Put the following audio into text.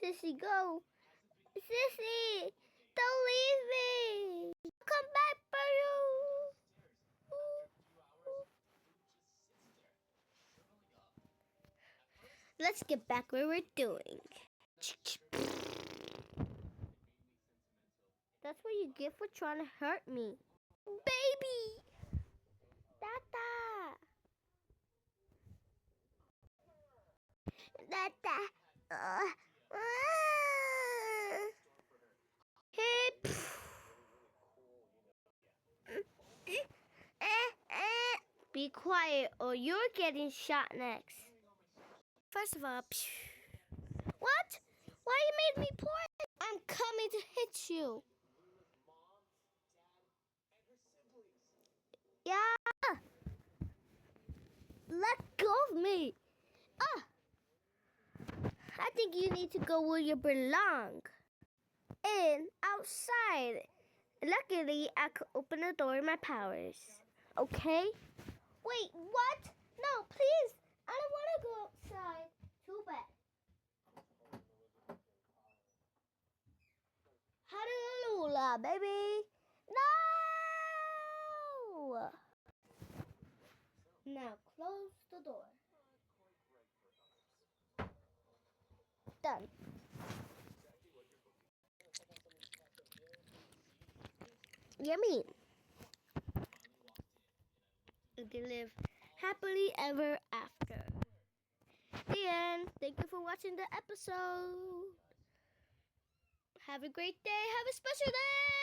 Sissy, go. Sissy, don't leave me. I'll come back for you. Let's get back where we're doing. That's what you get for trying to hurt me. Baby! Tata! Tata! Hey! Be quiet or you're getting shot next. First of all, what? Why you made me point? I'm coming to hit you. Yeah. Let go of me. I think you need to go where you belong. Outside. Luckily, I could open the door with my powers. Okay? Wait, what? No, please. I don't want to go outside. Too bad. Hallelujah, baby. No! Now close the door. Done. Yummy. They live happily ever after. The end. Thank you for watching the episode. Have a great day. Have a special day.